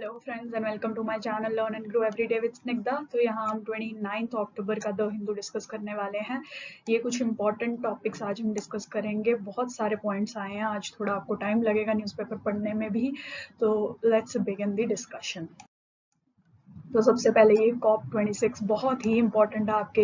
Hello friends and welcome to my channel learn and grow everyday with Snigdha. तो यहाँ हम 29 अक्टूबर का द हिंदू डिस्कस करने वाले हैं। ये कुछ इंपॉर्टेंट टॉपिक्स आज हम डिस्कस करेंगे। बहुत सारे पॉइंट्स आए हैं, आज थोड़ा आपको टाइम लगेगा न्यूज़पेपर पढ़ने में भी। तो लेट्स बिगिन द डिस्कशन। तो सबसे पहले ये COP26 बहुत ही इंपॉर्टेंट है आपके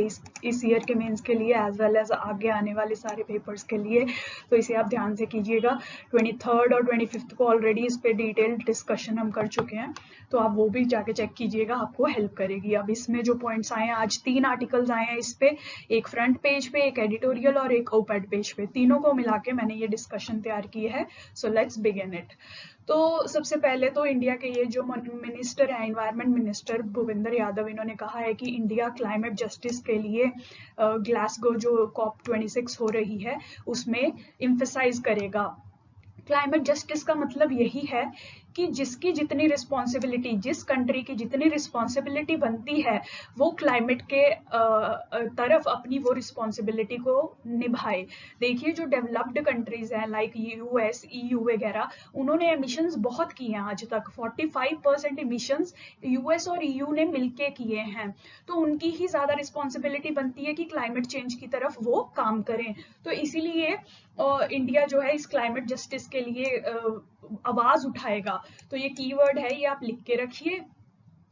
इस ईयर के मेंस के लिए एज वेल एज आगे आने वाले सारे पेपर्स के लिए। तो इसे आप ध्यान से कीजिएगा। 23 और 25 को ऑलरेडी इस पे डिटेल्ड डिस्कशन हम कर चुके हैं, तो आप वो भी जाके चेक कीजिएगा, आपको हेल्प करेगी। अब इसमें जो पॉइंट्स आए हैं, आज 3 आर्टिकल्स आए हैं इस पे, एक फ्रंट पेज पे, एक एडिटोरियल और एक ओपेड पेज पे। तीनों को मिला के मैंने ये डिस्कशन तैयार की है। So let's begin it. तो सबसे पहले तो इंडिया के ये जो मिनिस्टर है, एनवायरनमेंट मिनिस्टर भूपेंद्र यादव, इन्होंने कहा है कि इंडिया क्लाइमेट जस्टिस के लिए ग्लासगो जो COP26 हो रही है उसमें इम्फेसाइज करेगा। क्लाइमेट जस्टिस का मतलब यही है कि जिसकी जितनी रिस्पॉन्सिबिलिटी, जिस कंट्री की जितनी रिस्पॉन्सिबिलिटी बनती है, वो क्लाइमेट के तरफ अपनी वो रिस्पॉन्सिबिलिटी को निभाए। देखिए जो डेवलप्ड कंट्रीज हैं लाइक US, EU वगैरह, उन्होंने एमिशंस बहुत किए हैं आज तक। 45% एमिशंस US और EU ने मिलके किए हैं। तो उनकी ही ज्यादा रिस्पॉन्सिबिलिटी बनती है कि क्लाइमेट चेंज की तरफ वो काम करें। तो इसीलिए इंडिया जो है इस क्लाइमेट जस्टिस के लिए आवाज उठाएगा। तो ये कीवर्ड है, ये आप लिख के रखिए।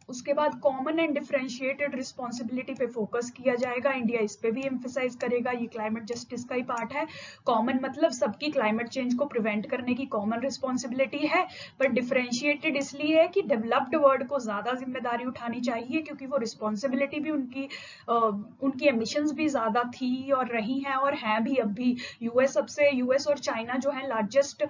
उसके बाद कॉमन एंड डिफरेंशिएटेड रिस्पॉन्सिबिलिटी पे फोकस किया जाएगा। इंडिया इस पे भी एम्फेसाइज करेगा, ये क्लाइमेट जस्टिस का ही पार्ट है। कॉमन मतलब सबकी क्लाइमेट चेंज को प्रिवेंट करने की कॉमन रिस्पॉन्सिबिलिटी है, पर डिफरेंशिएटेड इसलिए है कि डेवलप्ड वर्ल्ड को ज्यादा जिम्मेदारी उठानी चाहिए, क्योंकि वो रिस्पॉन्सिबिलिटी भी उनकी एमिशंस भी ज्यादा थी और रही हैं और हैं भी अब भी। यूएस और चाइना जो है लार्जेस्ट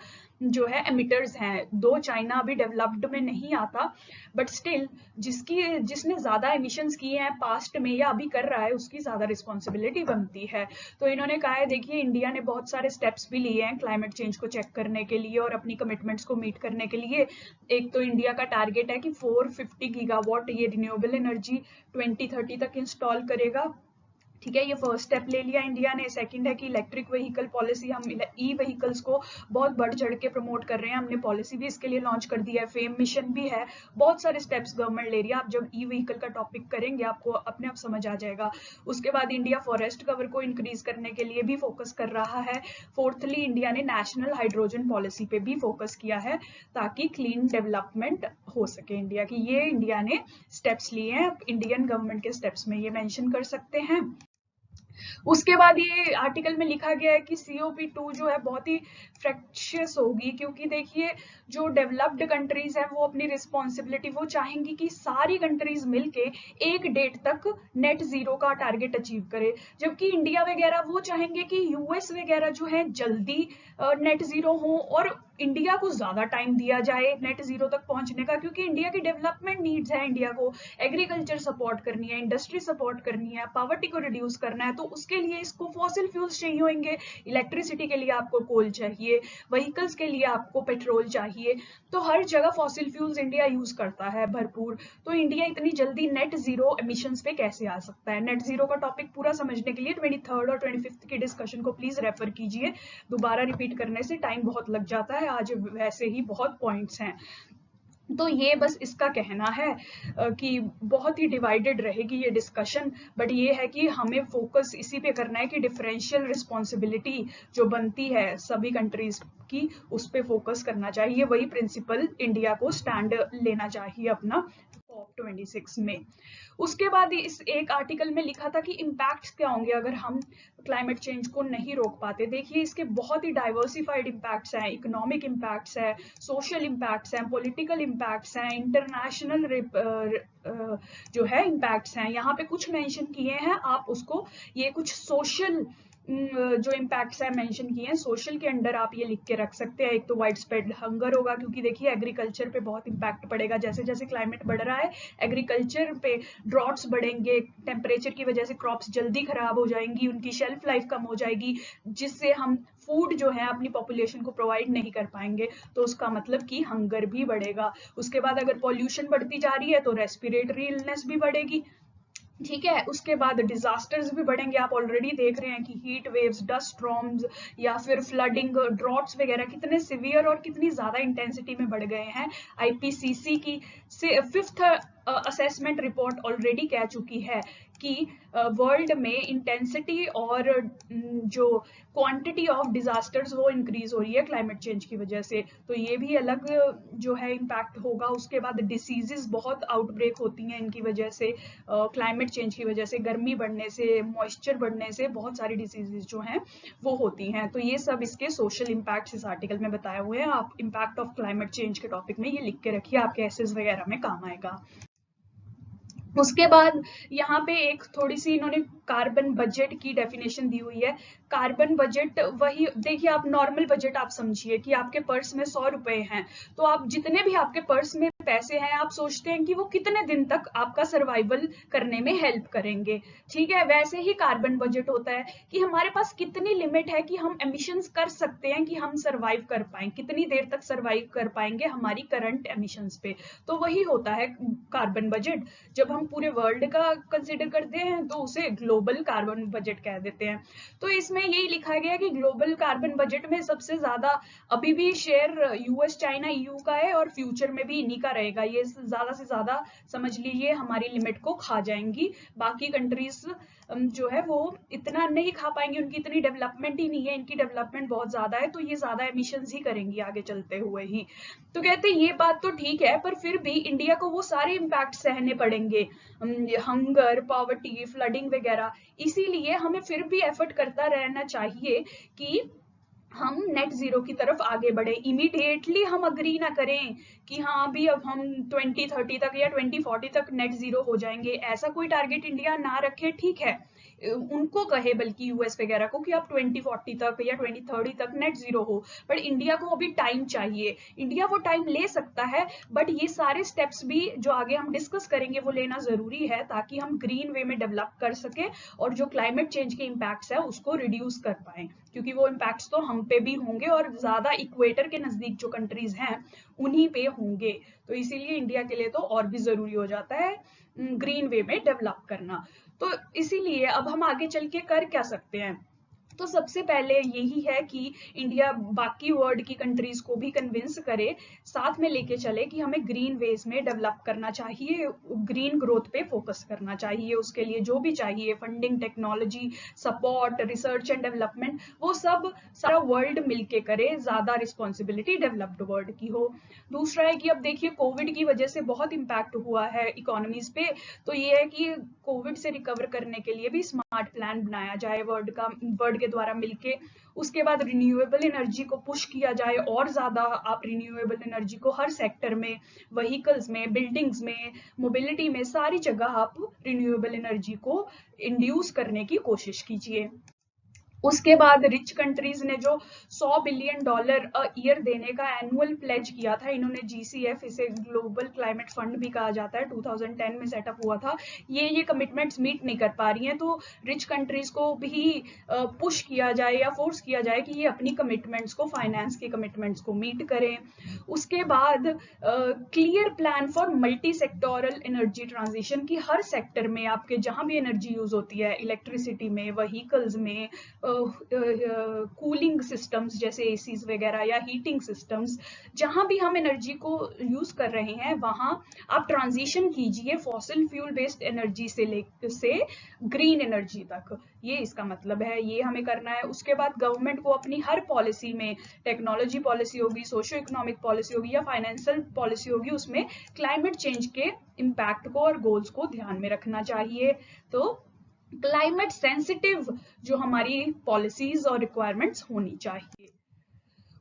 जो है एमिटर्स हैं। दो चाइना अभी डेवलप्ड में नहीं आता, बट स्टिल जिसने ज्यादा एमिशंस किए हैं पास्ट में या अभी कर रहा है, उसकी ज्यादा रिस्पॉन्सिबिलिटी बनती है। तो इन्होंने कहा है, देखिए इंडिया ने बहुत सारे स्टेप्स भी लिए हैं क्लाइमेट चेंज को चेक करने के लिए और अपनी कमिटमेंट्स को मीट करने के लिए। एक तो इंडिया का टारगेट है कि 450 गीगावाट ये रिन्यूएबल एनर्जी 2030 तक इंस्टॉल करेगा। ठीक है, ये फर्स्ट स्टेप ले लिया इंडिया ने। सेकंड है कि इलेक्ट्रिक व्हीकल पॉलिसी, हम ई व्हीकल्स को बहुत बढ़ चढ़ के प्रमोट कर रहे हैं। हमने पॉलिसी भी इसके लिए लॉन्च कर दी है, फेम मिशन भी है। बहुत सारे स्टेप्स गवर्नमेंट ले रही है। आप जब ई व्हीकल का टॉपिक करेंगे आपको अपने आप समझ आ जाएगा। उसके बाद इंडिया फॉरेस्ट कवर को इंक्रीज करने के लिए भी फोकस कर रहा है। फोर्थली इंडिया ने नेशनल हाइड्रोजन पॉलिसी पे भी फोकस किया है ताकि क्लीन डेवलपमेंट हो सके इंडिया की। ये इंडिया ने स्टेप्स लिए हैं, इंडियन गवर्नमेंट के स्टेप्स में ये मेंशन कर सकते हैं। उसके बाद ये आर्टिकल में लिखा गया है कि COP2 जो है बहुत ही फ्रैक्शियस होगी, क्योंकि देखिए जो डेवलप्ड कंट्रीज हैं वो अपनी रिस्पॉन्सिबिलिटी वो चाहेंगी कि सारी कंट्रीज मिलके एक डेट तक नेट जीरो का टारगेट अचीव करे, जबकि इंडिया वगैरह वो चाहेंगे कि US वगैरह जो है जल्दी नेट जीरो हो और इंडिया को ज्यादा टाइम दिया जाए नेट जीरो तक पहुंचने का, क्योंकि इंडिया की डेवलपमेंट नीड्स है। इंडिया को एग्रीकल्चर सपोर्ट करनी है, इंडस्ट्री सपोर्ट करनी है, पॉवर्टी को रिड्यूस करना है। तो उसके लिए इसको फॉसिल फ्यूल्स चाहिए होंगे। इलेक्ट्रिसिटी के लिए आपको कोल चाहिए, व्हीकल्स के लिए आपको पेट्रोल चाहिए। तो हर जगह फॉसिल फ्यूल्स इंडिया यूज करता है भरपूर। तो इंडिया इतनी जल्दी नेट जीरो एमिशंस पे कैसे आ सकता है? नेट जीरो का टॉपिक पूरा समझने के लिए 23 और 25 की डिस्कशन को प्लीज रेफर कीजिए। दोबारा रिपीट करने से टाइम बहुत लग जाता है, आज वैसे ही बहुत पॉइंट्स हैं। तो ये बस इसका कहना है कि बहुत ही डिवाइडेड रहेगी ये डिस्कशन, बट ये है कि हमें फोकस इसी पे करना है कि डिफरेंशियल रिस्पॉन्सिबिलिटी जो बनती है सभी कंट्रीज की, उस पे फोकस करना चाहिए। वही प्रिंसिपल इंडिया को स्टैंड लेना चाहिए अपना COP26 में। उसके बाद इस एक आर्टिकल में लिखा था कि इम्पैक्ट्स क्या होंगे अगर हम क्लाइमेट चेंज को नहीं रोक पाते। देखिए इसके बहुत ही डाइवर्सिफाइड इम्पैक्ट्स हैं। इकोनॉमिक इम्पैक्ट्स है, सोशल इम्पैक्ट्स हैं, पॉलिटिकल इम्पैक्ट्स हैं, इंटरनेशनल जो है इम्पैक्ट्स हैं। यहाँ पे कुछ मेंशन किए हैं, आप उसको ये कुछ सोशल जो इम्पैक्ट्स है मेंशन किए हैं, सोशल के अंडर आप ये लिख के रख सकते हैं। एक तो वाइड स्प्रेड हंगर होगा, क्योंकि देखिए एग्रीकल्चर पे बहुत इम्पैक्ट पड़ेगा। जैसे जैसे क्लाइमेट बढ़ रहा है एग्रीकल्चर पे ड्रॉट्स बढ़ेंगे, टेम्परेचर की वजह से क्रॉप्स जल्दी खराब हो जाएंगी, उनकी शेल्फ लाइफ कम हो जाएगी, जिससे हम फूड जो है अपनी पॉपुलेशन को प्रोवाइड नहीं कर पाएंगे। तो उसका मतलब कि हंगर भी बढ़ेगा। उसके बाद अगर पॉल्यूशन बढ़ती जा रही है तो रेस्पिरेटरी इलनेस भी बढ़ेगी। ठीक है। उसके बाद डिजास्टर्स भी बढ़ेंगे, आप ऑलरेडी देख रहे हैं कि हीट वेव्स, डस्ट स्टॉर्म्स या फिर फ्लडिंग, ड्रॉट्स वगैरह कितने सिवियर और कितनी ज्यादा इंटेंसिटी में बढ़ गए हैं। आईपीसीसी की 5th असेसमेंट रिपोर्ट ऑलरेडी कह चुकी है कि वर्ल्ड में इंटेंसिटी और जो क्वांटिटी ऑफ डिजास्टर्स वो इंक्रीज हो रही है क्लाइमेट चेंज की वजह से। तो ये भी अलग जो है इम्पैक्ट होगा। उसके बाद डिसीजेस बहुत आउटब्रेक होती हैं इनकी वजह से, क्लाइमेट चेंज की वजह से, गर्मी बढ़ने से, मॉइस्चर बढ़ने से बहुत सारी डिसीजेज जो हैं वो होती हैं। तो ये सब इसके सोशल इम्पैक्ट्स इस आर्टिकल में बताए हुए हैं। आप इम्पैक्ट ऑफ क्लाइमेट चेंज के टॉपिक में ये लिख के रखिए, आपके एसेस वगैरह में काम आएगा। उसके बाद यहाँ पे एक थोड़ी सी इन्होंने कार्बन बजट की डेफिनेशन दी हुई है। कार्बन बजट वही, देखिए आप नॉर्मल बजट आप समझिए कि आपके पर्स में 100 रुपए हैं, तो आप जितने भी आपके पर्स में पैसे हैं आप सोचते हैं कि वो कितने दिन तक आपका सर्वाइवल करने में हेल्प करेंगे। ठीक है, वैसे ही कार्बन बजट होता है कि हमारे पास कितनी लिमिट है कि हम एमिशंस कर सकते हैं, कि हम सर्वाइव कर पाए, कितनी देर तक सर्वाइव कर पाएंगे हमारी करंट एमिशंस पे। तो वही होता है कार्बन बजट। जब हम पूरे वर्ल्ड का कंसिडर करते हैं तो उसे ग्लोबल कार्बन बजट कह देते हैं। तो इसमें यही लिखा गया कि ग्लोबल कार्बन बजट में सबसे ज्यादा अभी भी शेयर यूएस, चाइना, ईयू का है और फ्यूचर में भी इन्हीं का रहेगा। ये ज्यादा से ज्यादा समझ लीजिए हमारी लिमिट को खा जाएंगी। बाकी कंट्रीज जो है वो इतना नहीं खा पाएंगी, उनकी इतनी डेवलपमेंट ही नहीं है, इनकी डेवलपमेंट बहुत ज्यादा है, तो ये ज्यादा एमिशंस ही करेंगी आगे चलते हुए ही। तो कहते हैं ये बात तो ठीक है, पर फिर भी इंडिया को वो सारे इम्पैक्ट सहने पड़ेंगे, हंगर, पॉवर्टी, फ्लडिंग वगैरह। इसीलिए हमें फिर भी एफर्ट करता रहना चाहिए कि हम नेट जीरो की तरफ आगे बढ़े। इमीडिएटली हम अग्री ना करें कि हाँ अभी अब हम 2030 तक या 2040 तक नेट जीरो हो जाएंगे, ऐसा कोई टारगेट इंडिया ना रखे। ठीक है, उनको कहे बल्कि यूएस वगैरह को कि आप 2040 तक या 2030 तक नेट जीरो हो, पर इंडिया को अभी टाइम चाहिए। इंडिया वो टाइम ले सकता है, बट ये सारे स्टेप्स भी जो आगे हम डिस्कस करेंगे वो लेना जरूरी है, ताकि हम ग्रीन वे में डेवलप कर सके और जो क्लाइमेट चेंज के इम्पैक्ट्स है उसको रिड्यूस कर पाए, क्योंकि वो इम्पैक्ट्स तो हम पे भी होंगे और ज्यादा इक्वेटर के नजदीक जो कंट्रीज हैं उन्हीं पे होंगे। तो इसीलिए इंडिया के लिए तो और भी जरूरी हो जाता है ग्रीन वे में डेवलप करना। तो इसीलिए अब हम आगे चल के कर क्या सकते हैं। तो सबसे पहले यही है कि इंडिया बाकी वर्ल्ड की कंट्रीज को भी कन्विंस करे, साथ में लेके चले कि हमें ग्रीन वेज में डेवलप करना चाहिए, ग्रीन ग्रोथ पे फोकस करना चाहिए। उसके लिए जो भी चाहिए funding, technology, support, research and development, वो सब सारा वर्ल्ड मिलके करे, ज्यादा रिस्पॉन्सिबिलिटी डेवलप्ड वर्ल्ड की हो। दूसरा है कि अब देखिए कोविड की वजह से बहुत इम्पैक्ट हुआ है इकोनॉमीज पे, तो ये है कि कोविड से रिकवर करने के लिए भी स्मार्ट प्लान बनाया जाए वर्ल्ड के द्वारा मिलके। उसके बाद रिन्यूएबल एनर्जी को पुश किया जाए और ज्यादा। आप रिन्यूएबल एनर्जी को हर सेक्टर में, व्हीकल्स में, बिल्डिंग्स में, मोबिलिटी में, सारी जगह आप रिन्यूएबल एनर्जी को इंड्यूस करने की कोशिश कीजिए। उसके बाद रिच कंट्रीज ने जो $100 बिलियन अ ईयर देने का एनुअल प्लेज किया था, इन्होंने जीसीएफ, इसे ग्लोबल क्लाइमेट फंड भी कहा जाता है, 2010 में सेटअप हुआ था, ये कमिटमेंट्स मीट नहीं कर पा रही हैं। तो रिच कंट्रीज को भी पुश किया जाए या फोर्स किया जाए कि ये अपनी कमिटमेंट्स को, फाइनेंस की कमिटमेंट्स को मीट करें। उसके बाद clear plan for multi sectoral energy transition, की हर सेक्टर में आपके जहां भी एनर्जी यूज होती है, इलेक्ट्रिसिटी में, व्हीकल्स में, कूलिंग सिस्टम्स जैसे एसीज वगैरह या हीटिंग सिस्टम्स, जहां भी हम एनर्जी को यूज कर रहे हैं वहां आप ट्रांजिशन कीजिए फॉसिल फ्यूल बेस्ड एनर्जी से ग्रीन एनर्जी तक। ये इसका मतलब है, ये हमें करना है। उसके बाद गवर्नमेंट को अपनी हर पॉलिसी में, टेक्नोलॉजी पॉलिसी होगी, सोशो इकोनॉमिक पॉलिसी होगी या फाइनेंशियल पॉलिसी होगी, उसमें क्लाइमेट चेंज के इम्पैक्ट को और गोल्स को ध्यान में रखना चाहिए। तो क्लाइमेट सेंसिटिव जो हमारी पॉलिसीज और रिक्वायरमेंट्स होनी चाहिए।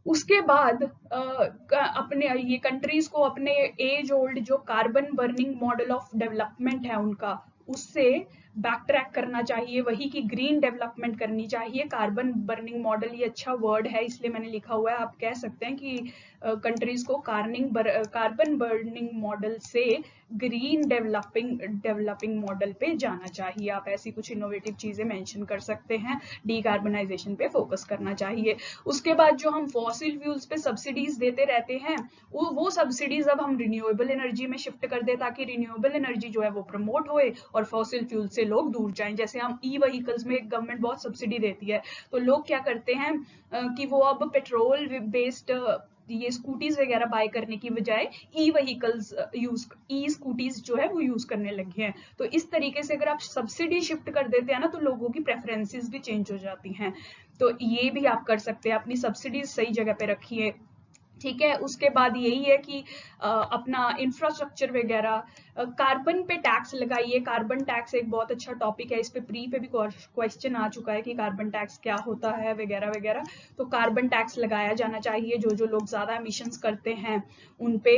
उसके बाद अपने ये कंट्रीज को अपने एज ओल्ड जो carbon burning model of development है उनका, उससे बैक ट्रैक करना चाहिए, वही की ग्रीन डेवलपमेंट करनी चाहिए। कार्बन बर्निंग मॉडल ये अच्छा वर्ड है इसलिए मैंने लिखा हुआ है, आप कह सकते हैं कि कंट्रीज को कार्बन बर्निंग मॉडल से ग्रीन डेवलपिंग मॉडल पे जाना चाहिए। आप ऐसी कुछ इनोवेटिव चीजें मेंशन कर सकते हैं, डीकार्बनाइजेशन पे फोकस करना चाहिए। उसके बाद जो हम फॉसिल फ्यूल्स पे सब्सिडीज देते रहते हैं, वो सब्सिडीज अब हम रिन्यूएबल एनर्जी में शिफ्ट कर दे, ताकि रिन्यूएबल एनर्जी जो है वो प्रमोट होए और फॉसिल फ्यूल से लोग दूर जाएं। जैसे हम ई व्हीकल्स में गवर्नमेंट बहुत सब्सिडी देती है, तो लोग क्या करते हैं कि वो अब पेट्रोल बेस्ड ये स्कूटीज वगैरह बाय करने की बजाय ई व्हीकल्स ई स्कूटीज जो है वो यूज करने लगे हैं। तो इस तरीके से अगर आप सब्सिडी शिफ्ट कर देते हैं ना, तो लोगों की प्रेफरेंसेस भी चेंज हो जाती हैं। तो ये भी आप कर सकते हैं, अपनी सब्सिडीज सही जगह पे रखिए, ठीक है। उसके बाद यही है कि अपना इंफ्रास्ट्रक्चर वगैरह, कार्बन पे टैक्स लगाइए। कार्बन टैक्स एक बहुत अच्छा टॉपिक है, इस पे प्री पे भी क्वेश्चन आ चुका है कि कार्बन टैक्स क्या होता है वगैरह वगैरह। तो कार्बन टैक्स लगाया जाना चाहिए, जो जो लोग ज्यादा एमिशंस करते हैं उन पे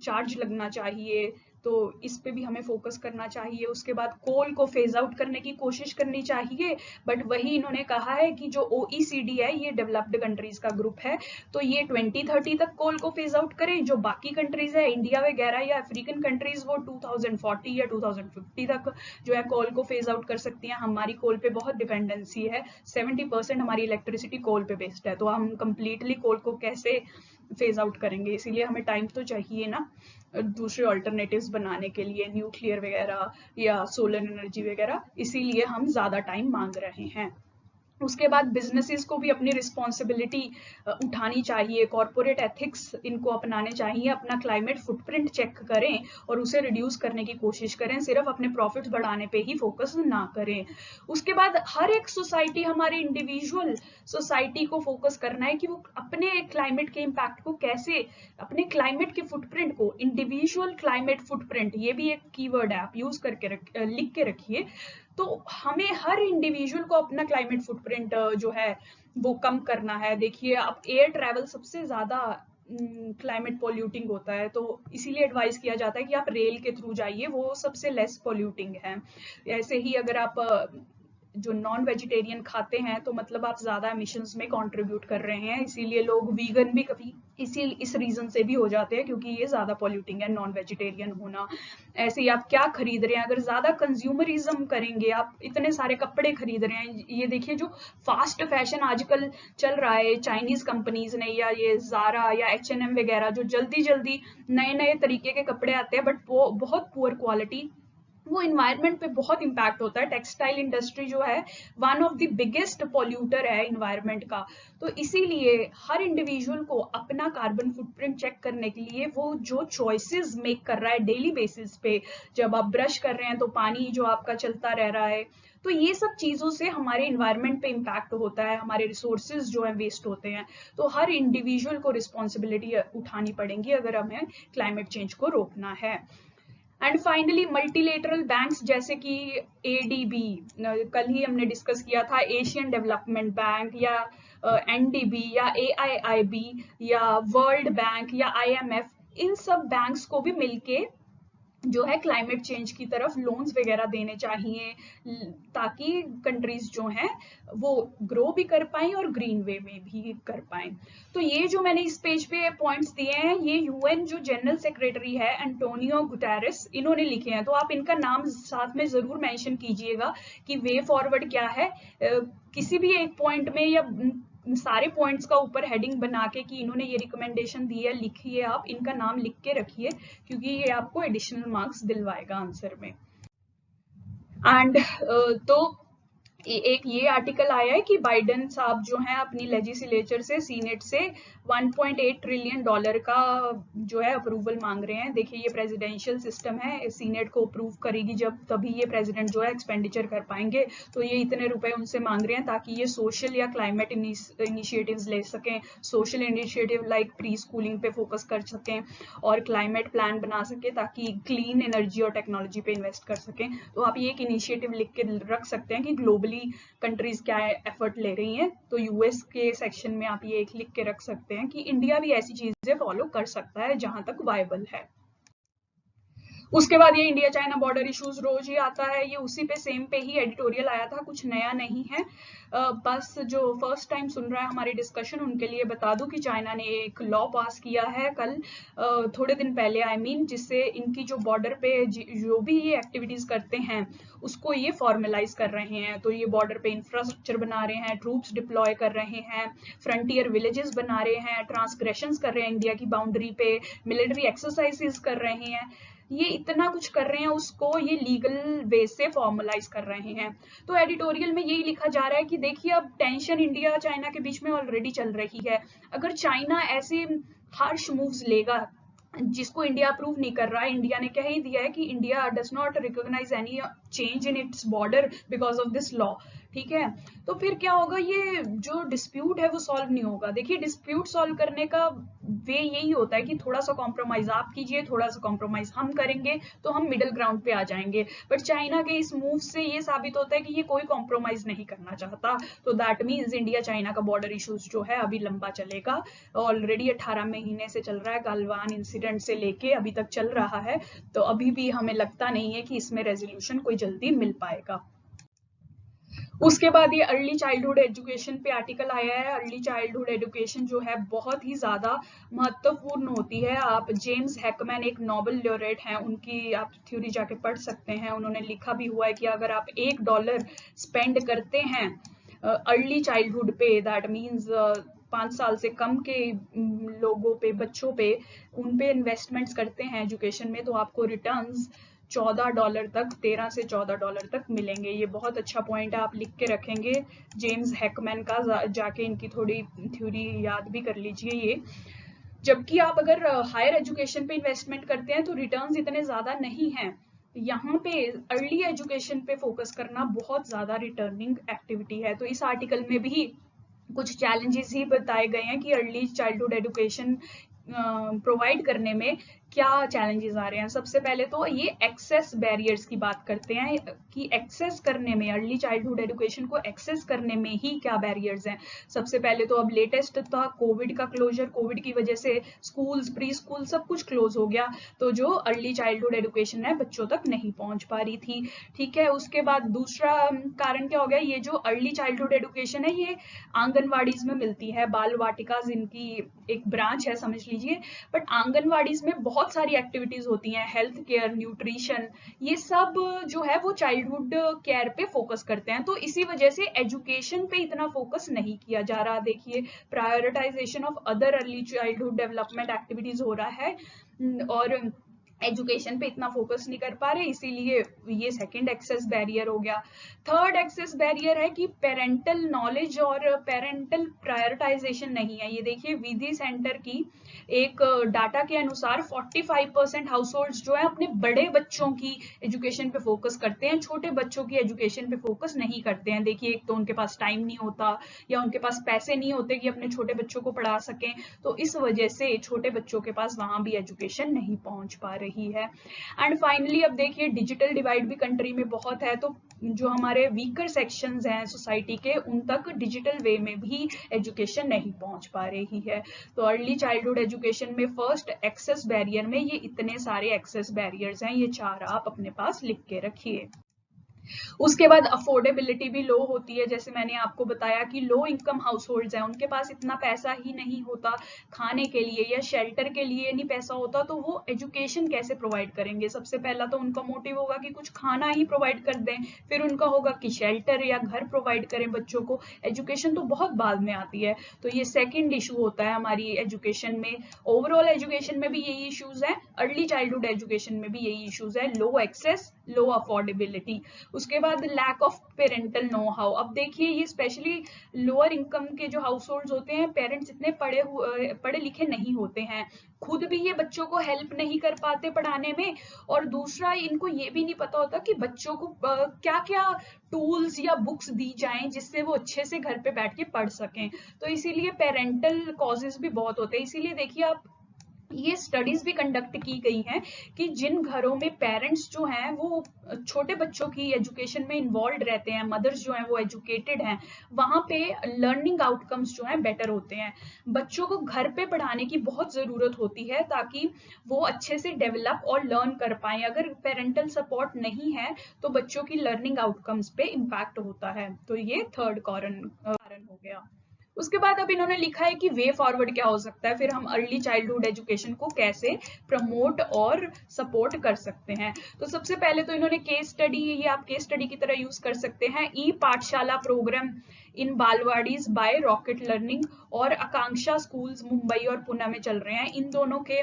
चार्ज लगना चाहिए, तो इस पे भी हमें फोकस करना चाहिए। उसके बाद कोल को फेज आउट करने की कोशिश करनी चाहिए, बट वही इन्होंने कहा है कि जो OECD है ये डेवलप्ड कंट्रीज का ग्रुप है, तो ये 2030 तक कोल को फेज आउट करें। जो बाकी कंट्रीज है इंडिया वगैरह या अफ्रीकन कंट्रीज, वो 2040 या 2050 तक जो है कोल को फेज आउट कर सकती हैं। हमारी कोल पे बहुत डिपेंडेंसी है, 70% हमारी इलेक्ट्रिसिटी कोल पे बेस्ड है, तो हम कंप्लीटली कोल को कैसे फेज आउट करेंगे। इसीलिए हमें टाइम तो चाहिए ना दूसरे ऑल्टरनेटिव्स बनाने के लिए, न्यूक्लियर वगैरह या सोलर एनर्जी वगैरह, इसीलिए हम ज्यादा टाइम मांग रहे हैं। उसके बाद बिजनेसेस को भी अपनी रिस्पॉन्सिबिलिटी उठानी चाहिए, कॉर्पोरेट एथिक्स इनको अपनाने चाहिए, अपना क्लाइमेट फुटप्रिंट चेक करें और उसे रिड्यूस करने की कोशिश करें, सिर्फ अपने प्रॉफिट बढ़ाने पे ही फोकस ना करें। उसके बाद हर एक सोसाइटी, हमारे इंडिविजुअल सोसाइटी को फोकस करना है कि वो अपने क्लाइमेट के इम्पैक्ट को कैसे, अपने क्लाइमेट के फुटप्रिंट को, इंडिविजुअल क्लाइमेट फुटप्रिंट, ये भी एक कीवर्ड है, आप यूज करके लिख के रखिए। तो हमें हर इंडिविजुअल को अपना क्लाइमेट फुटप्रिंट जो है वो कम करना है। देखिए अब एयर ट्रैवल सबसे ज्यादा क्लाइमेट पॉल्यूटिंग होता है, तो इसीलिए एडवाइस किया जाता है कि आप रेल के थ्रू जाइए, वो सबसे लेस पॉल्यूटिंग है। ऐसे ही अगर आप जो नॉन वेजिटेरियन खाते हैं, तो मतलब आप ज्यादा एमिशंस में कंट्रीब्यूट कर रहे हैं, इसीलिए लोग वीगन भी कभी इस रीजन से भी हो जाते हैं, क्योंकि ये ज्यादा पॉल्यूटिंग है नॉन वेजिटेरियन होना। ऐसे ही आप क्या खरीद रहे हैं, अगर ज्यादा कंज्यूमरिज्म करेंगे, आप इतने सारे कपड़े खरीद रहे हैं, ये देखिए जो फास्ट फैशन आजकल चल रहा है चाइनीज कंपनीज ने, या ये ज़ारा या H&M वगैरह, जो जल्दी जल्दी नए नए तरीके के कपड़े आते हैं, बट वो बहुत पुअर क्वालिटी, वो इन्वायरमेंट पे बहुत इम्पैक्ट होता है। टेक्सटाइल इंडस्ट्री जो है one of the biggest polluter है इन्वायरमेंट का। तो इसीलिए हर इंडिविजुअल को अपना कार्बन फुटप्रिंट चेक करने के लिए वो जो चॉइसेस मेक कर रहा है डेली बेसिस पे, जब आप ब्रश कर रहे हैं तो पानी जो आपका चलता रह रहा है, तो ये सब चीजों से हमारे इन्वायरमेंट पे इम्पैक्ट होता है, हमारे रिसोर्सेज जो है वेस्ट होते हैं। तो हर इंडिविजुअल को रिस्पॉन्सिबिलिटी उठानी पड़ेगी अगर हमें क्लाइमेट चेंज को रोकना है। एंड फाइनली मल्टीलेटरल बैंक्स जैसे कि ADB, कल ही हमने डिस्कस किया था, एशियन डेवलपमेंट बैंक या NDB या AIIB या वर्ल्ड बैंक या IMF, इन सब बैंक्स को भी मिलके जो है क्लाइमेट चेंज की तरफ लोन्स वगैरह देने चाहिए, ताकि कंट्रीज जो हैं वो ग्रो भी कर पाएं और ग्रीन वे में भी कर पाएं। तो ये जो मैंने इस पेज पे पॉइंट्स दिए हैं, ये UN जो जनरल सेक्रेटरी है एंटोनियो गुटेरेस, इन्होंने लिखे हैं, तो आप इनका नाम साथ में जरूर मेंशन कीजिएगा कि वे फॉरवर्ड क्या है। किसी भी एक पॉइंट में या सारे पॉइंट्स का ऊपर हेडिंग बना के कि इन्होंने ये रिकमेंडेशन दी है, लिखिए, आप इनका नाम लिख के रखिए, क्योंकि ये आपको एडिशनल मार्क्स दिलवाएगा आंसर में। एंड तो एक ये आर्टिकल आया है कि बाइडेन साहब जो हैं अपनी लेजिस्लेचर से, सीनेट से 1.8 ट्रिलियन डॉलर का जो है अप्रूवल मांग रहे हैं। देखिए ये प्रेसिडेंशियल सिस्टम है, सीनेट को अप्रूव करेगी जब, तभी ये प्रेसिडेंट जो है एक्सपेंडिचर कर पाएंगे। तो ये इतने रुपए उनसे मांग रहे हैं ताकि ये सोशल या क्लाइमेट इनिशिएटिव्स ले सकें, social initiative like pre schooling पे फोकस कर सकें और क्लाइमेट प्लान बना सके, ताकि क्लीन एनर्जी और टेक्नोलॉजी पे इन्वेस्ट कर सकें। तो आप ये एक इनिशिएटिव लिख के रख सकते हैं कि ग्लोबली कंट्रीज क्या एफर्ट ले रही हैं। तो US के सेक्शन में आप ये एक लिख के रख सकते हैं कि इंडिया भी ऐसी चीजें फॉलो कर सकता है जहां तक वायबल है। उसके बाद ये इंडिया चाइना बॉर्डर इश्यूज रोज ही आता है, ये उसी पे सेम पे ही एडिटोरियल आया था, कुछ नया नहीं है। बस जो फर्स्ट टाइम सुन रहा है हमारी डिस्कशन उनके लिए बता दूं कि चाइना ने एक लॉ पास किया है कल, थोड़े दिन पहले जिससे इनकी जो बॉर्डर पे जो भी ये एक्टिविटीज करते हैं उसको ये फॉर्मलाइज कर रहे हैं। तो ये बॉर्डर पे इंफ्रास्ट्रक्चर बना रहे हैं, ट्रूप्स डिप्लॉय कर रहे हैं, फ्रंटियर विलेजेस बना रहे हैं, ट्रांसग्रेशंस कर रहे हैं इंडिया की बाउंड्री पे, मिलिट्री एक्सरसाइजेस कर रहे हैं। ये इतना कुछ कर रहे हैं, उसको ये लीगल वे से फॉर्मलाइज कर रहे हैं। तो एडिटोरियल में यही लिखा जा रहा है कि देखिए अब टेंशन इंडिया चाइना के बीच में ऑलरेडी चल रही है। अगर चाइना ऐसे हार्श मूव्स लेगा जिसको इंडिया अप्रूव नहीं कर रहा है, इंडिया ने कह ही दिया है कि India does not recognise any change in its border because of this law, ठीक है, तो फिर क्या होगा, ये जो डिस्प्यूट है वो सॉल्व नहीं होगा। देखिए डिस्प्यूट सॉल्व करने का वे यही होता है कि थोड़ा सा कॉम्प्रोमाइज आप कीजिए, थोड़ा सा कॉम्प्रोमाइज हम करेंगे, तो हम मिडिल ग्राउंड पे आ जाएंगे। बट चाइना के इस मूव से ये साबित होता है कि ये कोई कॉम्प्रोमाइज नहीं करना चाहता। तो दैट मीन्स इंडिया चाइना का बॉर्डर इशूज जो है अभी लंबा चलेगा। ऑलरेडी 18 महीने से चल रहा है, गलवान इंसिडेंट से लेके अभी तक चल रहा है, तो अभी भी हमें लगता नहीं है कि इसमें रेजोल्यूशन कोई जल्दी मिल पाएगा। उसके बाद ये अर्ली चाइल्डहुड एजुकेशन पे आर्टिकल आया है। अर्ली चाइल्डहुड एजुकेशन जो है बहुत ही ज्यादा महत्वपूर्ण होती है। आप जेम्स हैकमैन एक नोबेल लॉरेट हैं, उनकी आप थ्योरी जाके पढ़ सकते हैं। उन्होंने लिखा भी हुआ है कि अगर आप $1 स्पेंड करते हैं अर्ली चाइल्डहुड पे, दैट मीन्स 5 साल से कम के लोगों पे, बच्चों पे, उन पे इन्वेस्टमेंट्स करते हैं एजुकेशन में, तो आपको रिटर्न्स $14 तक, $13 से $14 तक मिलेंगे। ये बहुत अच्छा पॉइंट है, आप लिख के रखेंगे जेम्स हैकमैन का, जाके इनकी थोड़ी थ्योरी याद भी कर लीजिए ये। जबकि आप अगर हायर एजुकेशन पे इन्वेस्टमेंट करते हैं तो रिटर्न्स इतने ज्यादा नहीं हैं। यहाँ पे अर्ली एजुकेशन पे फोकस करना बहुत ज्यादा रिटर्निंग एक्टिविटी है। तो इस आर्टिकल में भी कुछ चैलेंजेस ही बताए गए हैं कि अर्ली चाइल्डहुड एजुकेशन प्रोवाइड करने में क्या चैलेंजेस आ रहे हैं। सबसे पहले तो ये एक्सेस बैरियर्स की बात करते हैं कि एक्सेस करने में, अर्ली चाइल्डहुड एजुकेशन को एक्सेस करने में ही क्या बैरियर्स हैं। सबसे पहले तो अब लेटेस्ट था कोविड का क्लोजर, कोविड की वजह से स्कूल्स, प्री स्कूल सब कुछ क्लोज हो गया, तो जो अर्ली चाइल्डहुड एजुकेशन है बच्चों तक नहीं पहुंच पा रही थी, ठीक है। उसके बाद दूसरा कारण क्या हो गया, ये जो अर्ली चाइल्डहुड एजुकेशन है ये आंगनवाड़ीज में मिलती है, बाल वाटिकाज इनकी एक ब्रांच है समझ लीजिए। बट आंगनवाड़ीज में बहुत सारी एक्टिविटीज होती हैं, हेल्थ केयर, न्यूट्रिशन, ये सब जो है वो चाइल्डहुड केयर पे फोकस करते हैं। तो इसी वजह से एजुकेशन पे इतना फोकस नहीं किया जा रहा। देखिए prioritisation of other early childhood development activities हो रहा है और एजुकेशन पे इतना फोकस नहीं कर पा रहे, इसीलिए ये सेकंड एक्सेस बैरियर हो गया। थर्ड एक्सेस बैरियर है कि पेरेंटल नॉलेज और पेरेंटल प्रायोरिटाइजेशन नहीं है। ये देखिए विधि सेंटर की एक डाटा के अनुसार 45% हाउस होल्ड्स जो है अपने बड़े बच्चों की एजुकेशन पे फोकस करते हैं, छोटे बच्चों की एजुकेशन पे फोकस नहीं करते हैं। देखिए एक तो उनके पास टाइम नहीं होता या उनके पास पैसे नहीं होते कि अपने छोटे बच्चों को पढ़ा सकें, तो इस वजह से छोटे बच्चों के पास वहां भी एजुकेशन नहीं पहुंच पा रही है। एंड फाइनली अब देखिए डिजिटल डिवाइड भी कंट्री में बहुत है, तो जो हमारे वीकर सेक्शंस हैं सोसाइटी के, उन तक डिजिटल वे में भी एजुकेशन नहीं पहुंच पा रही है। तो अर्ली चाइल्डहुड एजुकेशन में फर्स्ट एक्सेस बैरियर में ये इतने सारे एक्सेस बैरियर्स हैं, ये 4 आप अपने पास लिख के रखिए। उसके बाद अफोर्डेबिलिटी भी लो होती है, जैसे मैंने आपको बताया कि लो इनकम हाउस होल्ड्स हैं, उनके पास इतना पैसा ही नहीं होता खाने के लिए या शेल्टर के लिए नहीं पैसा होता, तो वो एजुकेशन कैसे प्रोवाइड करेंगे। सबसे पहला तो उनका मोटिव होगा कि कुछ खाना ही प्रोवाइड कर दें, फिर उनका होगा कि शेल्टर या घर प्रोवाइड करें बच्चों को, एजुकेशन तो बहुत बाद में आती है। तो ये सेकेंड इशू होता है हमारी एजुकेशन में। ओवरऑल एजुकेशन में भी यही इशूज है, अर्ली चाइल्डहुड एजुकेशन में भी यही इशूज है, लो एक्सेस, लो अफोर्डेबिलिटी। उसके बाद lack of parental know how. अब देखिए ये स्पेशली लोअर इनकम के जो हाउस होल्ड होते हैं, पेरेंट्स इतने पढ़े लिखे नहीं होते हैं, खुद भी ये बच्चों को हेल्प नहीं कर पाते पढ़ाने में, और दूसरा इनको ये भी नहीं पता होता कि बच्चों को क्या क्या टूल्स या बुक्स दी जाएं जिससे वो अच्छे से घर पे बैठ के पढ़ सकें। तो इसीलिए पेरेंटल कॉजेज भी बहुत होते हैं। इसीलिए देखिए आप ये स्टडीज भी कंडक्ट की गई हैं कि जिन घरों में पेरेंट्स जो हैं वो छोटे बच्चों की एजुकेशन में इन्वॉल्व रहते हैं, मदर्स जो हैं वो एजुकेटेड हैं, वहां पे लर्निंग आउटकम्स जो हैं बेटर होते हैं। बच्चों को घर पे पढ़ाने की बहुत जरूरत होती है ताकि वो अच्छे से डेवलप और लर्न कर पाए। अगर पेरेंटल सपोर्ट नहीं है तो बच्चों की लर्निंग आउटकम्स पे इम्पैक्ट होता है। तो ये थर्ड कारण हो गया। उसके बाद अब इन्होंने लिखा है कि वे फॉरवर्ड क्या हो सकता है, फिर हम अर्ली चाइल्डहुड एजुकेशन को कैसे प्रमोट और सपोर्ट कर सकते हैं। तो सबसे पहले तो इन्होंने केस स्टडी, ये आप केस स्टडी की तरह यूज कर सकते हैं, ई पाठशाला प्रोग्राम इन बालवाड़ीज बाय रॉकेट लर्निंग और आकांक्षा स्कूल्स मुंबई और पुणे में चल रहे हैं। इन दोनों के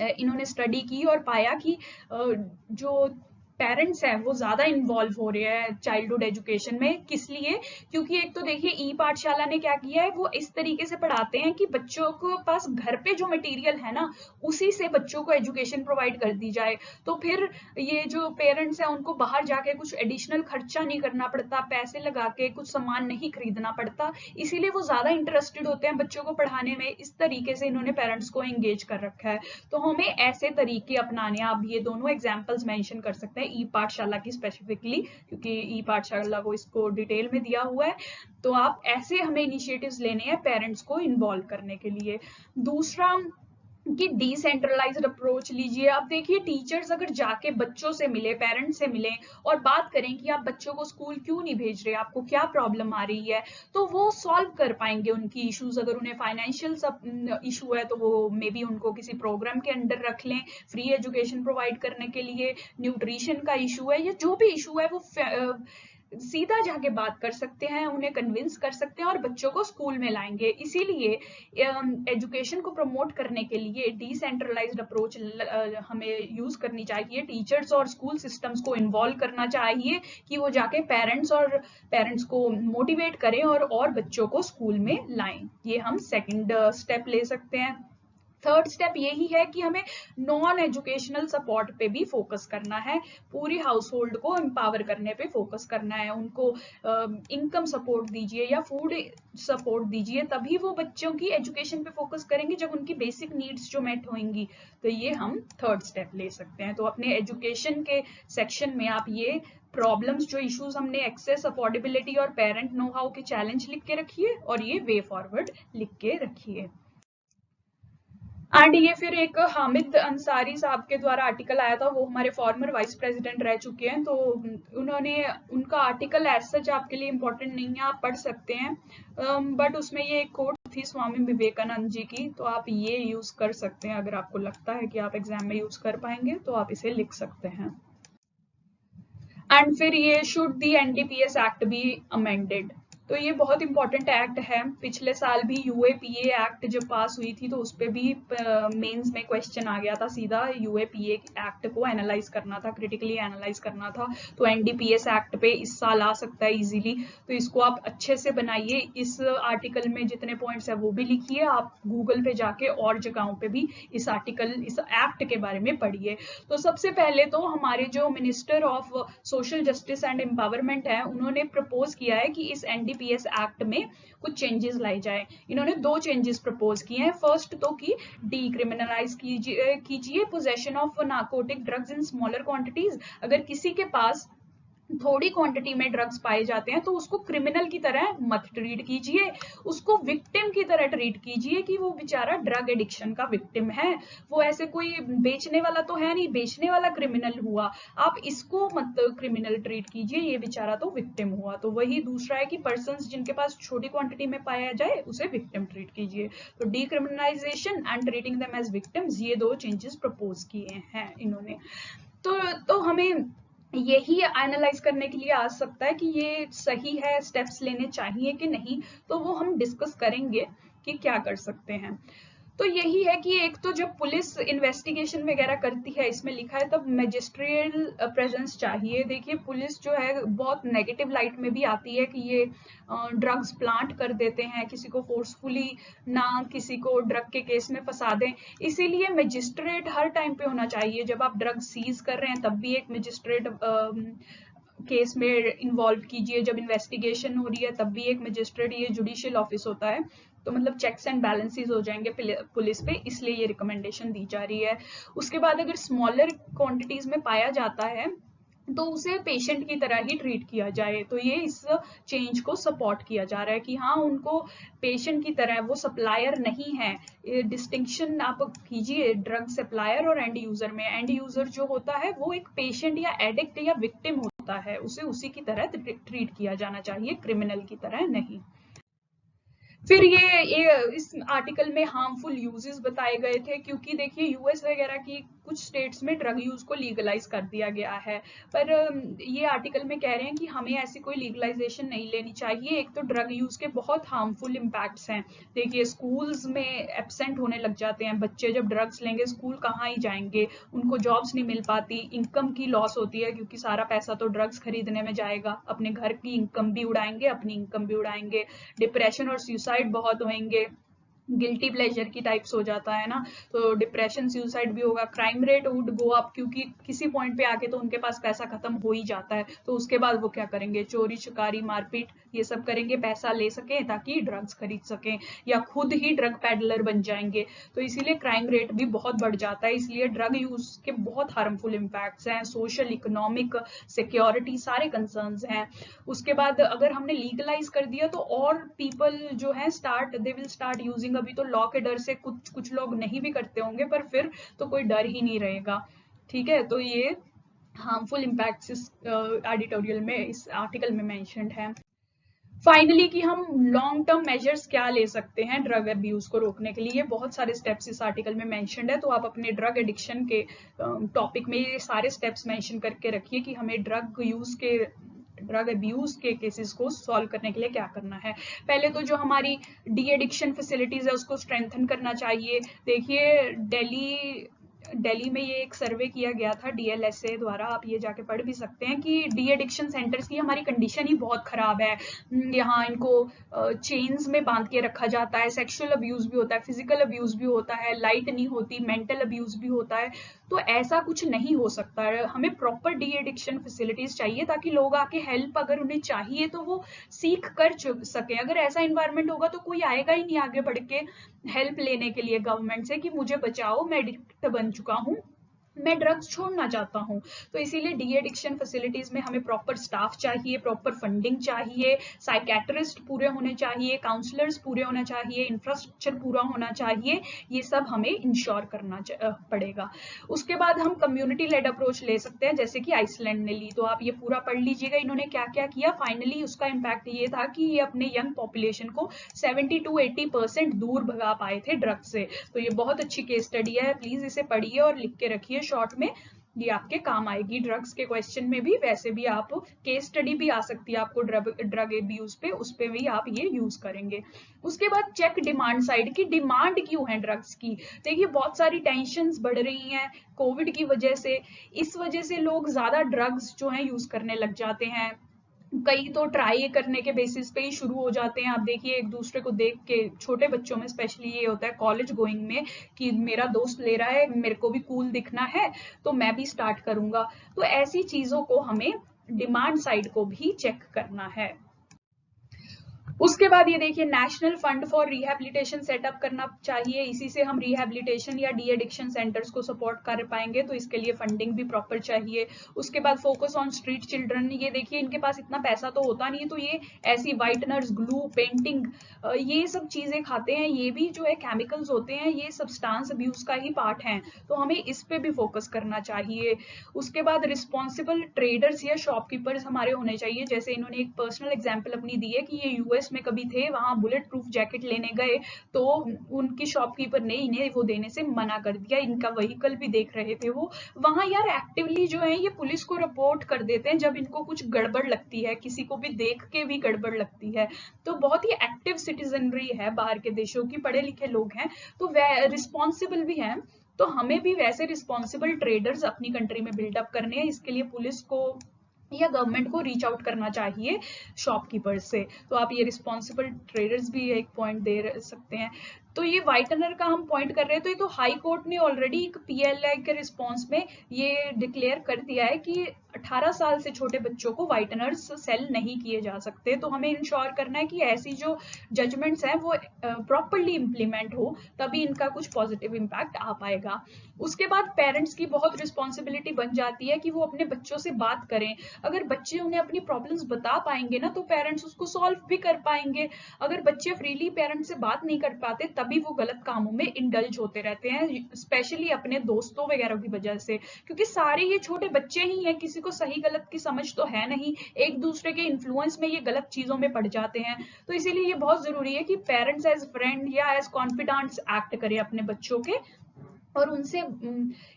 इन्होंने स्टडी की और पाया कि जो पेरेंट्स हैं वो ज़्यादा इन्वॉल्व हो रहे हैं चाइल्डहुड एजुकेशन में। किस लिए? क्योंकि एक तो देखिए ई पाठशाला ने क्या किया है, वो इस तरीके से पढ़ाते हैं कि बच्चों को पास घर पे जो मटेरियल है ना उसी से बच्चों को एजुकेशन प्रोवाइड कर दी जाए। तो फिर ये जो पेरेंट्स हैं उनको बाहर जाके कुछ एडिशनल खर्चा नहीं करना पड़ता, पैसे लगा के कुछ सामान नहीं खरीदना पड़ता, इसीलिए वो ज़्यादा इंटरेस्टेड होते हैं बच्चों को पढ़ाने में। इस तरीके से इन्होंने पेरेंट्स को एंगेज कर रखा है। तो हमें ऐसे तरीके अपनाने, आप ये दोनों एग्जाम्पल्स मेंशन कर सकते हैं ई पाठशाला की स्पेसिफिकली, क्योंकि ई पाठशाला को इसको डिटेल में दिया हुआ है। तो आप ऐसे हमें इनिशिएटिव्स लेने हैं पेरेंट्स को इन्वॉल्व करने के लिए। दूसरा कि डिसेंट्रलाइज्ड अप्रोच लीजिए। अब देखिए टीचर्स अगर जाके बच्चों से मिले, पेरेंट्स से मिले और बात करें कि आप बच्चों को स्कूल क्यों नहीं भेज रहे, आपको क्या प्रॉब्लम आ रही है, तो वो सॉल्व कर पाएंगे उनकी इश्यूज। अगर उन्हें फाइनेंशियल इशू है तो वो मे बी उनको किसी प्रोग्राम के अंडर रख लें फ्री एजुकेशन प्रोवाइड करने के लिए। न्यूट्रिशन का इशू है या जो भी इशू है वो सीधा जाके बात कर सकते हैं, उन्हें कन्विंस कर सकते हैं और बच्चों को स्कूल में लाएंगे। इसीलिए एजुकेशन को प्रमोट करने के लिए डिसेंट्रलाइज्ड अप्रोच हमें यूज करनी चाहिए। टीचर्स और स्कूल सिस्टम्स को इन्वॉल्व करना चाहिए कि वो जाके पेरेंट्स को मोटिवेट करें और बच्चों को स्कूल में लाएं। ये हम सेकंड स्टेप ले सकते हैं। थर्ड स्टेप यही है कि हमें नॉन एजुकेशनल सपोर्ट पे भी फोकस करना है, पूरी हाउस होल्ड को एम्पावर करने पे फोकस करना है। उनको इनकम सपोर्ट दीजिए या फूड सपोर्ट दीजिए, तभी वो बच्चों की एजुकेशन पे फोकस करेंगे जब उनकी बेसिक नीड्स जो मेट होंगी। तो ये हम थर्ड स्टेप ले सकते हैं। तो अपने एजुकेशन के सेक्शन में आप ये प्रॉब्लम्स, जो इश्यूज हमने एक्सेस, अफोर्डेबिलिटी और पेरेंट नो हाउ के चैलेंज लिख के रखिए और ये वे फॉरवर्ड लिख के रखिए। एंड ये फिर एक हामिद अंसारी साहब के द्वारा आर्टिकल आया था, वो हमारे फॉर्मर वाइस प्रेसिडेंट रह चुके हैं, तो उनका आर्टिकल एज सच आपके लिए इम्पोर्टेंट नहीं है, आप पढ़ सकते हैं, बट उसमें ये एक कोट थी स्वामी विवेकानंद जी की, तो आप ये यूज कर सकते हैं। अगर आपको लगता है कि आप एग्जाम में यूज कर पाएंगे तो आप इसे लिख सकते हैं। एंड फिर ये should the NDPS act be amended, तो ये बहुत इंपॉर्टेंट एक्ट है। पिछले साल भी यूएपीए एक्ट जब पास हुई थी तो उस पर भी मेंस में क्वेश्चन आ गया था सीधा। यूएपीए एक्ट को एनालाइज करना था, क्रिटिकली एनालाइज करना था, तो एनडीपीएस एक्ट पे इस साल आ सकता है इजीली। तो इसको आप अच्छे से बनाइए। इस आर्टिकल में जितने पॉइंट्स है वो भी लिखिए, आप गूगल पे जाके और जगहों पे भी इस एक्ट के बारे में पढ़िए। तो सबसे पहले तो हमारे जो minister of social justice and empowerment है, उन्होंने प्रपोज किया है कि इस एनडीपीएस एक्ट में कुछ चेंजेस लाई जाए। इन्होंने 2 चेंजेस प्रपोज किए हैं। फर्स्ट तो कि डीक्रिमिनलाइज कीजिए possession of narcotic drugs in smaller quantities. अगर किसी के पास थोड़ी क्वांटिटी में ड्रग्स पाए जाते हैं तो उसको क्रिमिनल की तरह मत ट्रीट कीजिए, उसको विक्टिम की तरह ट्रीट कीजिए कि वो बेचारा ड्रग एडिक्शन का विक्टिम है, वो ऐसे कोई बेचने वाला तो है नहीं, बेचने वाला क्रिमिनल हुआ, आप इसको मत क्रिमिनल ट्रीट कीजिए, ये बेचारा तो विक्टिम हुआ। तो वही दूसरा है कि पर्सन्स जिनके पास छोटी क्वांटिटी में पाया जाए उसे विक्टिम ट्रीट कीजिए। तो decriminalisation and treating them as victims, ये 2 चेंजेस प्रपोज किए हैं इन्होंने। तो हमें यही एनालाइज करने के लिए आ सकता है कि ये सही है, स्टेप्स लेने चाहिए कि नहीं, तो वो हम डिस्कस करेंगे कि क्या कर सकते हैं। तो यही है कि एक तो जब पुलिस इन्वेस्टिगेशन वगैरह करती है, इसमें लिखा है तब मैजिस्ट्रियल प्रेजेंस चाहिए। देखिए पुलिस जो है बहुत नेगेटिव लाइट में भी आती है कि ये ड्रग्स प्लांट कर देते हैं, किसी को फोर्सफुली ना किसी को ड्रग के केस में फंसा दें, इसीलिए मैजिस्ट्रेट हर टाइम पे होना चाहिए। जब आप ड्रग सीज कर रहे हैं तब भी एक मैजिस्ट्रेट केस में इन्वॉल्व कीजिए, जब इन्वेस्टिगेशन हो रही है तब भी एक मजिस्ट्रेट, ये जुडिशियल ऑफिस होता है, तो मतलब चेक्स एंड बैलेंसेस हो जाएंगे पुलिस पे, इसलिए ये रिकमेंडेशन दी जा रही है। उसके बाद अगर स्मॉलर क्वांटिटीज में पाया जाता है तो उसे पेशेंट की तरह ही ट्रीट किया जाए। तो ये इस चेंज को सपोर्ट किया जा रहा है कि हाँ उनको पेशेंट की तरह, वो सप्लायर नहीं है। डिस्टिंक्शन आप कीजिए ड्रग सप्लायर और एंड यूजर में। एंड यूजर जो होता है वो एक पेशेंट या एडिक्ट या विक्टिम होता है, उसे उसी की तरह ट्रीट किया जाना चाहिए, क्रिमिनल की तरह नहीं। फिर ये इस आर्टिकल में हार्मफुल यूजेस बताए गए थे, क्योंकि देखिए यूएस वगैरह की कुछ स्टेट्स में ड्रग यूज को लीगलाइज कर दिया गया है, पर ये आर्टिकल में कह रहे हैं कि हमें ऐसी कोई लीगलाइजेशन नहीं लेनी चाहिए। एक तो ड्रग यूज के बहुत हार्मफुल इम्पैक्ट्स हैं। देखिए स्कूल्स में एब्सेंट होने लग जाते हैं बच्चे, जब ड्रग्स लेंगे स्कूल कहाँ ही जाएंगे, उनको जॉब्स नहीं मिल पाती, इनकम की लॉस होती है क्योंकि सारा पैसा तो ड्रग्स खरीदने में जाएगा, अपने घर की इनकम भी उड़ाएंगे, अपनी इनकम भी उड़ाएंगे, डिप्रेशन और सुसाइड बहुत होंगे, गिल्टी प्लेजर की टाइप्स हो जाता है ना, तो डिप्रेशन सुसाइड भी होगा, crime rate would go up, क्योंकि किसी पॉइंट पे आके तो उनके पास पैसा खत्म हो ही जाता है, तो उसके बाद वो क्या करेंगे, चोरी चकारी मारपीट ये सब करेंगे, पैसा ले सकें ताकि ड्रग्स खरीद सकें, या खुद ही ड्रग पैडलर बन जाएंगे। तो इसीलिए क्राइम रेट भी बहुत बढ़ जाता है। इसलिए ड्रग यूज के बहुत हार्मफुल इम्पैक्ट्स हैं, सोशल, इकोनॉमिक, सिक्योरिटी, सारे कंसर्न्स हैं। उसके बाद अगर हमने लीगलाइज कर दिया तो और पीपल जो है दे विल स्टार्ट यूजिंग। अभी तो लॉ के डर से कुछ लोग नहीं भी करते होंगे, पर फिर तो कोई डर ही नहीं रहेगा। ठीक है, तो ये हार्मफुल इम्पैक्ट्स इस एडिटोरियल में, इस आर्टिकल में मेंशन्ड है। फाइनली कि हम लॉन्ग टर्म मेजर्स क्या ले सकते हैं ड्रग अब्यूज को रोकने के लिए, बहुत सारे स्टेप्स इस आर्टिकल में मेंशन्ड है, तो आप अपने ड्रग एडिक्शन के टॉपिक में ये सारे स्टेप्स मेंशन करके रखिए कि हमें ड्रग अब्यूज के केसेस को सॉल्व करने के लिए क्या करना है। पहले तो जो हमारी डी एडिक्शन फैसिलिटीज है उसको स्ट्रेंथन करना चाहिए। देखिए दिल्ली में ये एक सर्वे किया गया था DLSA द्वारा, आप ये जाके पढ़ भी सकते हैं कि डी एडिक्शन सेंटर्स की हमारी कंडीशन ही बहुत खराब है। यहाँ इनको चेन्स में बांध के रखा जाता है, सेक्सुअल अब्यूज भी होता है, फिजिकल अब्यूज भी होता है, लाइट नहीं होती, मेंटल अब्यूज भी होता है। तो ऐसा कुछ नहीं हो सकता है, हमें प्रॉपर डी एडिक्शन फैसिलिटीज चाहिए ताकि लोग आके हेल्प अगर उन्हें चाहिए तो वो सीख कर सके। अगर ऐसा इन्वायरमेंट होगा तो कोई आएगा ही नहीं आगे बढ़ के हेल्प लेने के लिए गवर्नमेंट से कि मुझे बचाओ, मैं एडिक्ट बन चुका हूँ, मैं ड्रग्स छोड़ना चाहता हूँ। तो इसीलिए डी एडिक्शन फैसिलिटीज में हमें प्रॉपर स्टाफ चाहिए, प्रॉपर फंडिंग चाहिए, साइकेट्रिस्ट पूरे होने चाहिए, काउंसलर्स पूरे होना चाहिए, इंफ्रास्ट्रक्चर पूरा होना चाहिए, ये सब हमें इंश्योर करना पड़ेगा। उसके बाद हम कम्युनिटी लेड अप्रोच ले सकते हैं, जैसे कि आइसलैंड ने ली, तो आप ये पूरा पढ़ लीजिएगा इन्होंने क्या क्या किया। फाइनली उसका इम्पैक्ट ये था कि ये अपने यंग पॉपुलेशन को 70 to 80% दूर भगा पाए थे ड्रग्स से। तो ये बहुत अच्छी केस स्टडी है, प्लीज इसे पढ़िए और लिख के रखिए शॉर्ट में, ये आपके काम आएगी ड्रग्स के क्वेश्चन में भी। वैसे भी आप केस स्टडी भी आ सकती है आपको ड्रग अब्यूज पे, उस पे भी आप ये यूज करेंगे। उसके बाद चेक डिमांड साइड की, डिमांड क्यों है ड्रग्स की। देखिए बहुत सारी टेंशन्स बढ़ रही हैं कोविड की वजह से, इस वजह से लोग ज्यादा ड्रग्स जो है यूज करने लग जाते हैं। कई तो ट्राई करने के बेसिस पे ही शुरू हो जाते हैं। आप देखिए एक दूसरे को देख के, छोटे बच्चों में स्पेशली ये होता है कॉलेज गोइंग में, कि मेरा दोस्त ले रहा है, मेरे को भी कूल दिखना है तो मैं भी स्टार्ट करूंगा। तो ऐसी चीजों को हमें डिमांड साइड को भी चेक करना है। उसके बाद ये देखिए national fund for rehabilitation setup करना चाहिए, इसी से हम रिहैबिलिटेशन या डी एडिक्शन सेंटर्स को सपोर्ट कर पाएंगे, तो इसके लिए फंडिंग भी प्रॉपर चाहिए। उसके बाद फोकस ऑन स्ट्रीट चिल्ड्रन, ये देखिए इनके पास इतना पैसा तो होता नहीं है, तो ये ऐसी वाइटनर्स, ग्लू, पेंटिंग, ये सब चीजें खाते हैं, ये भी जो है केमिकल्स होते हैं, ये सब्सटेंस अब्यूज का ही पार्ट है, तो हमें इस पे भी फोकस करना चाहिए। उसके बाद रिस्पॉन्सिबल ट्रेडर्स या शॉपकीपर्स हमारे होने चाहिए, जैसे इन्होंने एक पर्सनल एग्जाम्पल अपनी दी है कि ये यूएस में कभी थे, वहां बुलेट प्रूफ जैकेट लेने गए तो उनकी शॉपकीपर ने इन्हें वो देने से मना कर दिया, इनका व्हीकल भी देख रहे थे वो। वहां यार एक्टिवली जो है ये पुलिस को रिपोर्ट कर देते हैं जब इनको कुछ गड़बड़ लगती है, किसी को भी देख के भी गड़बड़ लगती है। तो बहुत ही एक्टिव सिटीजनरी है बाहर के देशों की, पढ़े लिखे लोग हैं, तो वे रिस्पॉन्सिबल भी हैं। तो हमें भी वैसे रिस्पॉन्सिबल ट्रेडर्स अपनी कंट्री में बिल्डअप करने हैं, इसके लिए पुलिस को या गवर्नमेंट को रीच आउट करना चाहिए शॉपकीपर्स से। तो आप ये रिस्पॉन्सिबल ट्रेडर्स भी एक पॉइंट दे सकते हैं। तो ये वाइटनर का हम पॉइंट कर रहे हैं, तो ये तो हाई कोर्ट ने ऑलरेडी एक PLI के रिस्पॉन्स में ये डिक्लेयर कर दिया है कि 18 साल से छोटे बच्चों को वाइटनर्स सेल नहीं किए जा सकते। तो हमें इंश्योर करना है कि ऐसी जो जजमेंट्स हैं वो प्रॉपरली इम्प्लीमेंट हो, तभी इनका कुछ पॉजिटिव इम्पैक्ट आ पाएगा। उसके बाद पेरेंट्स की बहुत रिस्पॉन्सिबिलिटी बन जाती है कि वो अपने बच्चों से बात करें। अगर बच्चे उन्हें अपनी प्रॉब्लम्स बता पाएंगे ना, तो पेरेंट्स उसको सॉल्व भी कर पाएंगे। अगर बच्चे फ्रीली पेरेंट्स से बात नहीं कर पाते, तभी वो गलत कामों में इंडल्ज होते रहते हैं, स्पेशली अपने दोस्तों वगैरह की वजह से, क्योंकि सारे ये छोटे बच्चे ही हैं, किसी को सही गलत की समझ तो है नहीं, एक दूसरे के इन्फ्लुएंस में ये गलत चीजों में पड़ जाते हैं। तो इसीलिए ये बहुत जरूरी है कि पेरेंट्स एज फ्रेंड या एज कॉन्फिडेंट्स एक्ट करें अपने बच्चों के, और उनसे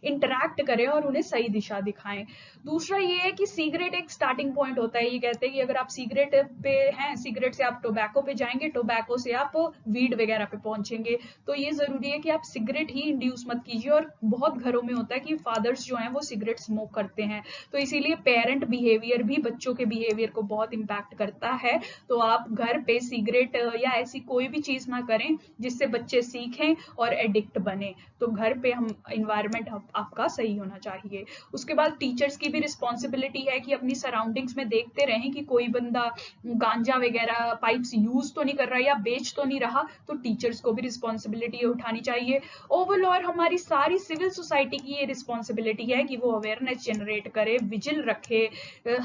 इंटरैक्ट करें और उन्हें सही दिशा दिखाएं। दूसरा ये है कि सिगरेट एक स्टार्टिंग पॉइंट होता है। ये कहते हैं कि अगर आप सिगरेट पे हैं, सिगरेट से आप टोबैको पे जाएंगे, टोबैको से आप वीड वगैरह पे पहुंचेंगे। तो ये जरूरी है कि आप सिगरेट ही इंड्यूस मत कीजिए। और बहुत घरों में होता है कि फादर्स जो हैं वो सिगरेट स्मोक करते हैं, तो इसीलिए पेरेंट बिहेवियर भी बच्चों के बिहेवियर को बहुत इम्पैक्ट करता है। तो आप घर पे सिगरेट या ऐसी कोई भी चीज ना करें जिससे बच्चे सीखें और एडिक्ट बने। तो घर पे हम इन्वायरमेंट आपका सही होना चाहिए। उसके बाद टीचर्स की भी रिस्पॉन्सिबिलिटी है कि अपनी सराउंडिंग्स में देखते रहें कि कोई बंदा गांजा वगैरह पाइप्स यूज तो नहीं कर रहा या बेच तो नहीं रहा। तो टीचर्स को भी रिस्पॉन्सिबिलिटी उठानी चाहिए। ओवरऑल हमारी सारी सिविल सोसाइटी की ये रिस्पॉन्सिबिलिटी है कि वो अवेयरनेस जनरेट करे, विजिल रखे,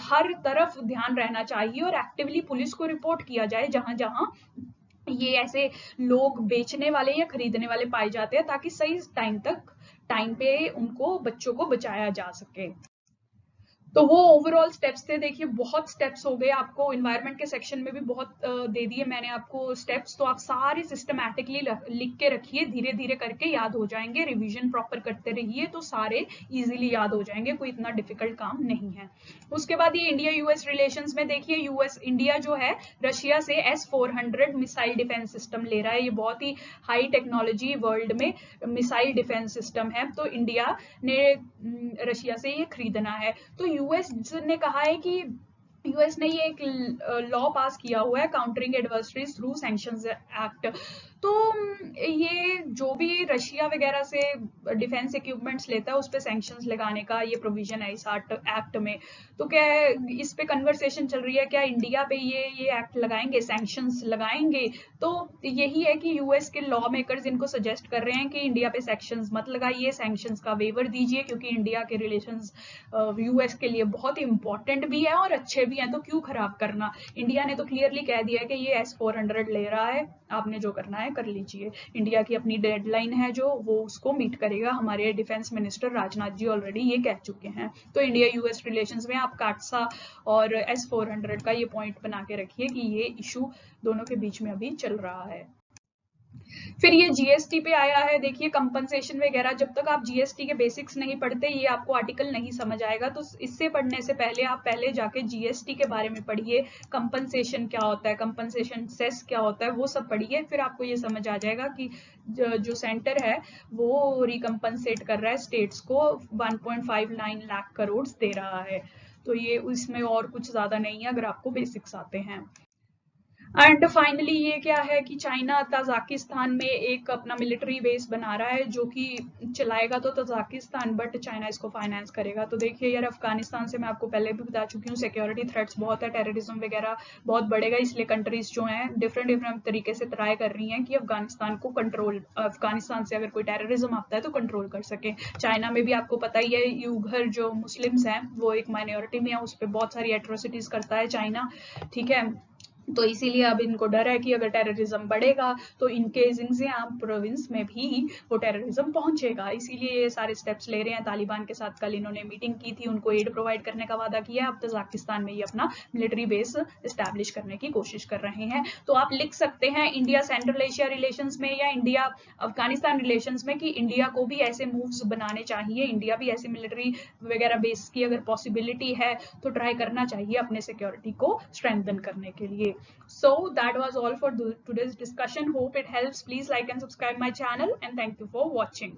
हर तरफ ध्यान रहना चाहिए और एक्टिवली पुलिस को रिपोर्ट किया जाए जहां जहां ये ऐसे लोग बेचने वाले या खरीदने वाले पाए जाते हैं, ताकि सही टाइम पे उनको बच्चों को बचाया जा सके। तो वो ओवरऑल स्टेप्स थे। देखिए बहुत स्टेप्स हो गए, आपको इन्वायरमेंट के सेक्शन में भी बहुत दे दिए मैंने आपको स्टेप्स। तो आप सारे सिस्टमैटिकली लिख के रखिए, धीरे धीरे करके याद हो जाएंगे। रिवीजन प्रॉपर करते रहिए तो सारे इजीली याद हो जाएंगे, कोई इतना डिफिकल्ट काम नहीं है। उसके बाद ये इंडिया यूएस रिलेशंस में देखिए, यूएस इंडिया जो है रशिया से S-400 मिसाइल डिफेंस सिस्टम ले रहा है। ये बहुत ही हाई टेक्नोलॉजी वर्ल्ड में मिसाइल डिफेंस सिस्टम है, तो इंडिया ने रशिया से ये खरीदना है। तो यूएस ने कहा है कि यूएस ने ये एक लॉ पास किया हुआ है, countering adversaries through sanctions act. तो ये जो भी रशिया वगैरह से डिफेंस इक्विपमेंट्स लेता है उस पर सैंक्शंस लगाने का ये प्रोविजन है इस एक्ट में। तो क्या इस पे कन्वर्सेशन चल रही है, क्या इंडिया पे ये एक्ट लगाएंगे, सैंक्शंस लगाएंगे। तो यही है कि यूएस के लॉ मेकर्स इनको सजेस्ट कर रहे हैं कि इंडिया पे सैंक्शंस मत लगाइए, सैंक्शंस का वेवर दीजिए, क्योंकि इंडिया के रिलेशंस यूएस के लिए बहुत ही इंपॉर्टेंट भी है और अच्छे भी हैं, तो क्यों खराब करना। इंडिया ने तो क्लियरली कह दिया है कि ये S-400 ले रहा है, आपने जो करना है कर लीजिए। इंडिया की अपनी डेडलाइन है जो वो उसको मीट करेगा। हमारे defence minister Rajnath ji already ये कह चुके हैं। तो इंडिया यूएस रिलेशंस में आप काटसा और S-400 का ये पॉइंट बना के रखिए कि ये इशू दोनों के बीच में अभी चल रहा है। फिर ये जीएसटी पे आया है। देखिए कंपनसेशन वगैरह, जब तक आप जीएसटी के बेसिक्स नहीं पढ़ते ये आपको आर्टिकल नहीं समझ आएगा। तो इससे पढ़ने से पहले आप पहले जाके जीएसटी के बारे में पढ़िए, कंपनसेशन क्या होता है, कंपनसेशन सेस क्या होता है, वो सब पढ़िए। फिर आपको ये समझ आ जाएगा कि जो सेंटर है वो रिकम्पनसेट कर रहा है स्टेट्स को 1.59 लाख करोड़ दे रहा है। तो ये इसमें और कुछ ज्यादा नहीं है अगर आपको बेसिक्स आते हैं। एंड फाइनली ये क्या है कि चाइना तजाकिस्तान में एक अपना मिलिट्री बेस बना रहा है, जो कि चलाएगा तो तजाकिस्तान, बट चाइना इसको फाइनेंस करेगा। तो देखिए यार, अफगानिस्तान से मैं आपको पहले भी बता चुकी हूँ सिक्योरिटी थ्रेट्स बहुत है, टेररिज्म वगैरह बहुत बढ़ेगा। इसलिए कंट्रीज जो हैं डिफरेंट तरीके से ट्राई कर रही हैं कि अफगानिस्तान को कंट्रोल, अफगानिस्तान से अगर कोई टेररिज्म आता है तो कंट्रोल कर सके। चाइना में भी आपको पता ही है, यूघर जो मुस्लिम्स हैं वो एक माइनॉरिटी में है, उस पर बहुत सारी एट्रोसिटीज करता है चाइना, ठीक है। तो इसीलिए अब इनको डर है कि अगर टेररिज्म बढ़ेगा तो इनके जिंजियांग प्रोविंस में भी वो टेररिज्म पहुंचेगा। इसीलिए ये सारे स्टेप्स ले रहे हैं। तालिबान के साथ कल इन्होंने मीटिंग की थी, उनको एड प्रोवाइड करने का वादा किया। अब तजाकिस्तान में ये अपना मिलिट्री बेस एस्टैब्लिश करने की कोशिश कर रहे हैं। तो आप लिख सकते हैं इंडिया सेंट्रल एशिया रिलेशंस में या इंडिया अफगानिस्तान रिलेशंस में कि इंडिया को भी ऐसे मूव्स बनाने चाहिए, इंडिया भी ऐसे मिलिट्री वगैरह बेस की अगर पॉसिबिलिटी है तो ट्राई करना चाहिए अपने सिक्योरिटी को स्ट्रेंथन करने के लिए। So that was all for today's discussion. Hope it helps. Please like and subscribe my channel and thank you for watching.